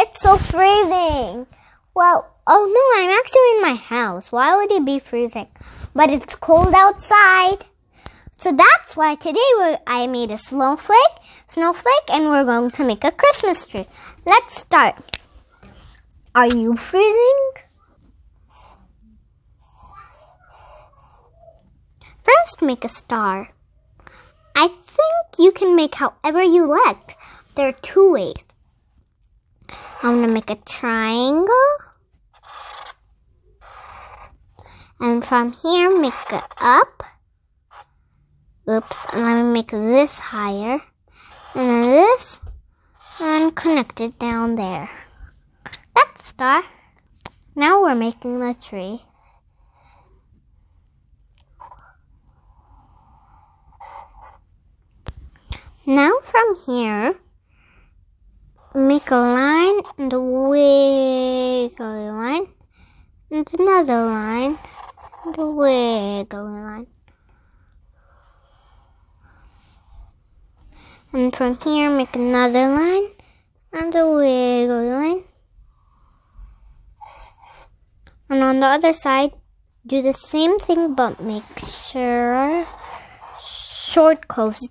It's so freezing. Well, oh no, I'm actually in my house. Why would it be freezing? But it's cold outside. So that's why today I made a snowflake, and we're going to make a Christmas tree. Let's start. Are you freezing? First, make a star. I think you can make however you like. There are two ways. I'm going to make a triangle. And from here, make it up. Oops, and let me make this higher. And then this, and connect it down there. That's a star. Now we're making the tree. Now from here, make a line and a wiggly line, and another line and a wiggly line. And from here, make another line and a wiggly line. And on the other side, do the same thing, but make sure short curves.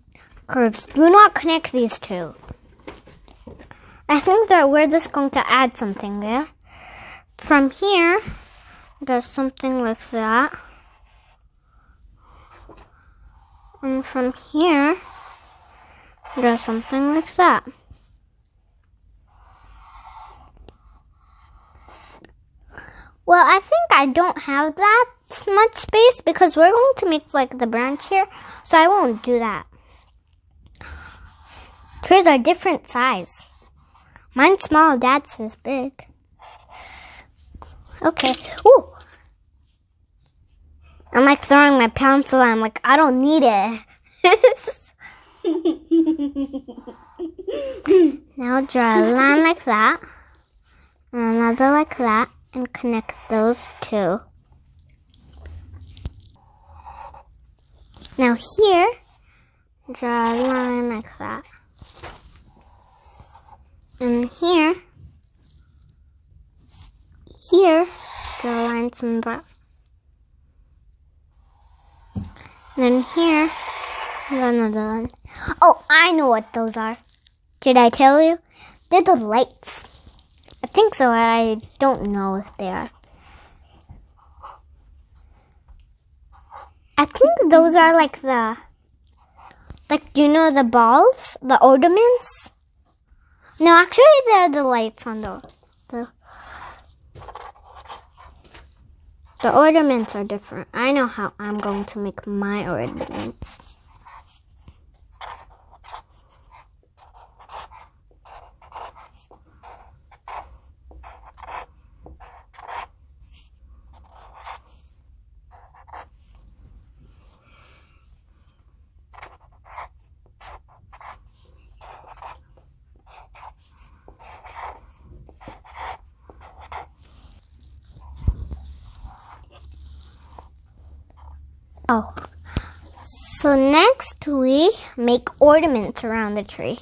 Do not connect these two. I think that we're just going to add something there. From here, do something like that. And from here, do something like that. Well, I think I don't have that much space because we're going to make like the branch here, so I won't do that. Trees are different size. Mine's small, Dad's is big. Okay. Ooh! I'm like throwing my pencil. I'm like, I don't need it. Now draw a line like that, and another like that, and connect those two. Now here, draw a line like that. And here, draw lines in brown. And then here, draw another line. Oh, I know what those are. Did I tell you? They're the lights. I think so. I don't know if they are. I think those are like do you know the balls? The ornaments? No, actually they're the lights on the ornaments are different. I know how I'm going to make my ornaments. Oh, so next we make ornaments around the tree.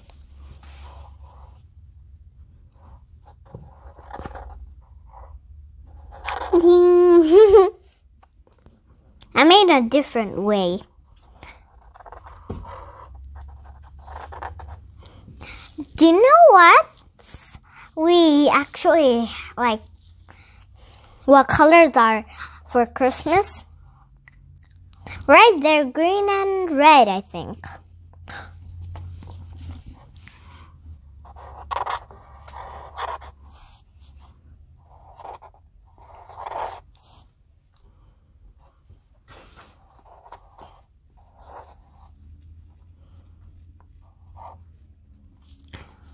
I made a different way. Do you know what? We actually like what colors are for Christmas? Right, they're green and red, I think.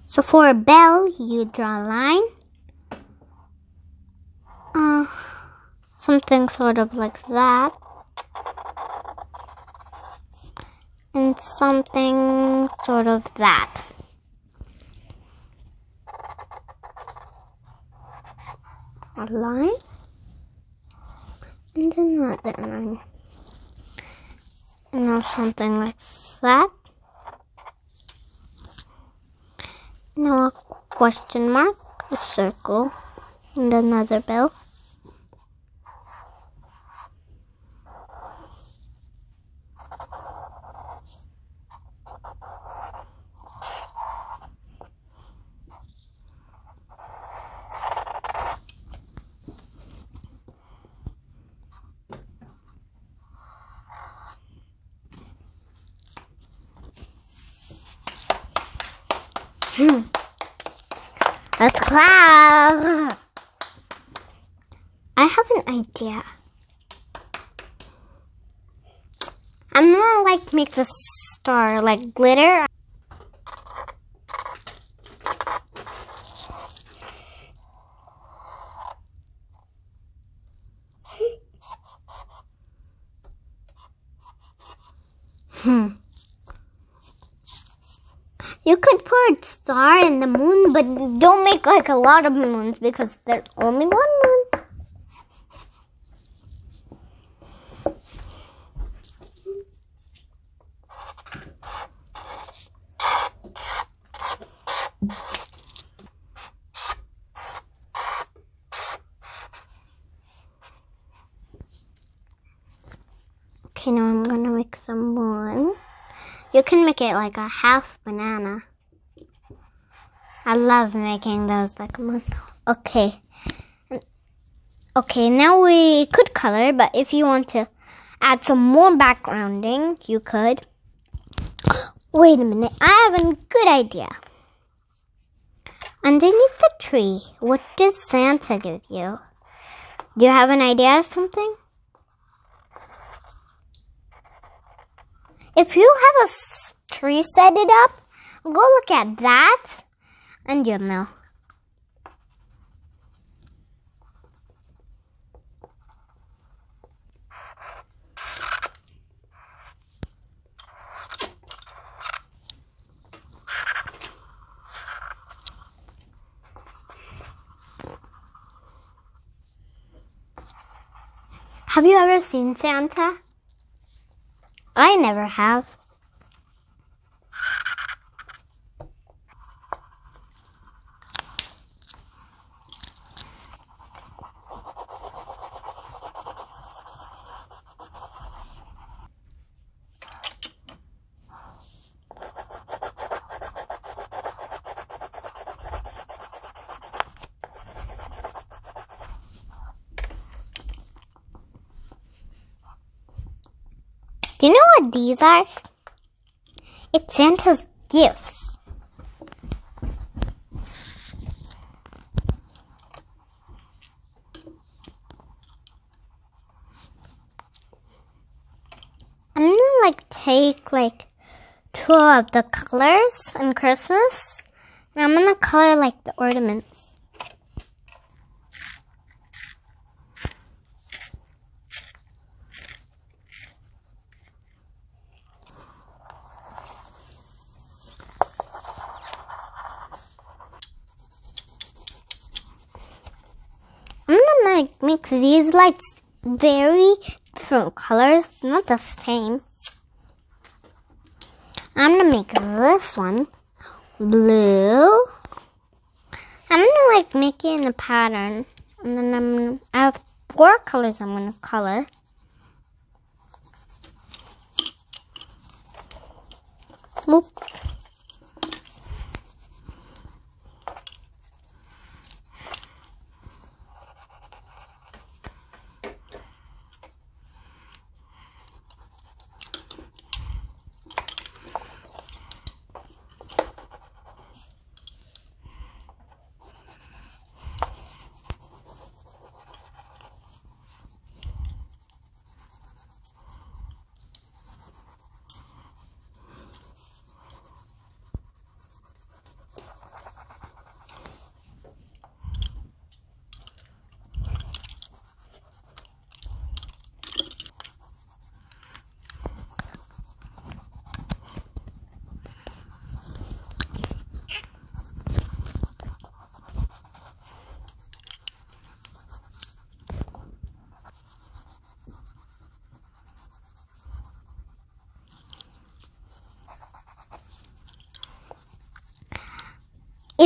So for a bell, you draw a line. Something sort of like that. And something sort of that. A line. And another line. And now something like that. Now a question mark. a circle, and another bell. Let's clap. I have an idea. I'm gonna make the star glitter. You could put a star in the moon, but don't make a lot of moons because there's only one moon. Okay, now I'm gonna make some moon. You can make it like a half banana. I love making those like a moon. Okay. Okay, now we could color, but if you want to add some more backgrounding, you could. Wait a minute, I have a good idea. Underneath the tree, what does Santa give you? Do you have an idea or something? If you have a tree set it up, go look at that and you'll know. Have you ever seen Santa? I never have. Do you know what these are? It's Santa's gifts. I'm gonna take two of the colors in Christmas, and I'm gonna color the ornaments. I'm gonna make these lights very different colors, not the same. I'm gonna make this one blue. I'm gonna make it in a pattern, and then I have 4 colors I'm gonna color. Whoop.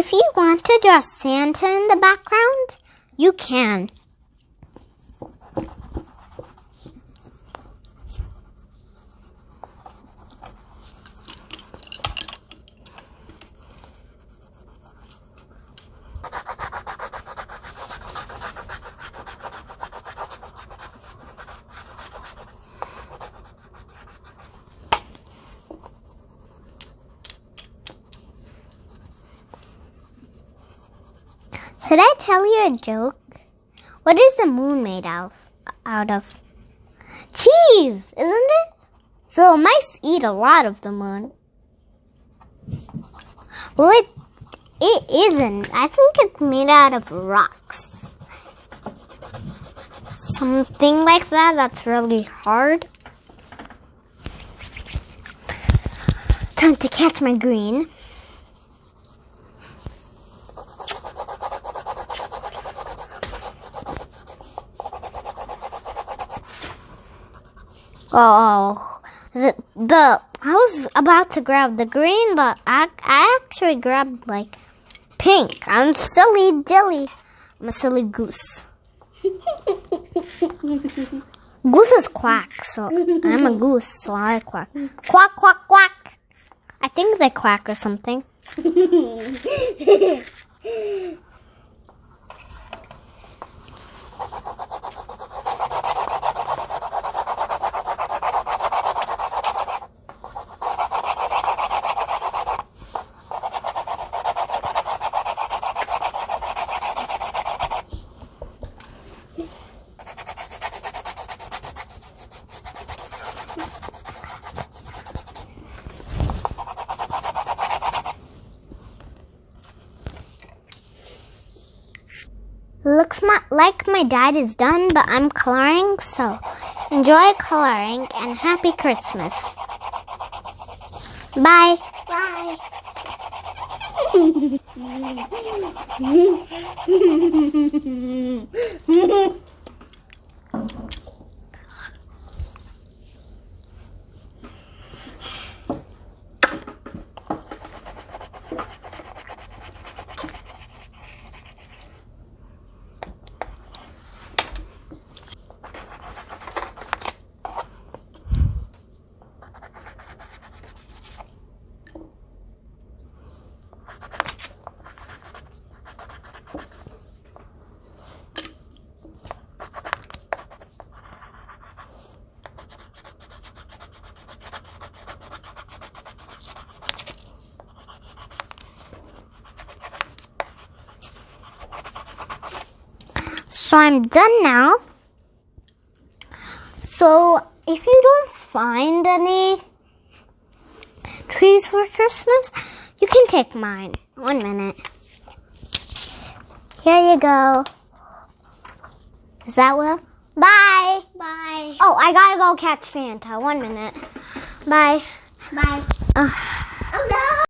If you want to draw Santa in the background, you can. Should I tell you a joke? What is the moon made out of? Cheese, isn't it? So mice eat a lot of the moon. Well, it isn't. I think it's made out of rocks. Something like that. That's really hard. Time to catch my green. Oh, I was about to grab the green, but I actually grabbed like pink. I'm silly dilly. I'm a silly goose. Gooses quack, so I'm a goose, so I quack. Quack, quack, quack. I think they quack or something. Looks like my dad is done, but I'm coloring, so enjoy coloring and happy Christmas. Bye. Bye. So I'm done now. So if you don't find any trees for Christmas, you can take mine. 1 minute. Here you go. Is that well? Bye. Bye. Oh, I gotta go catch Santa. 1 minute. Bye. Bye. Oh no.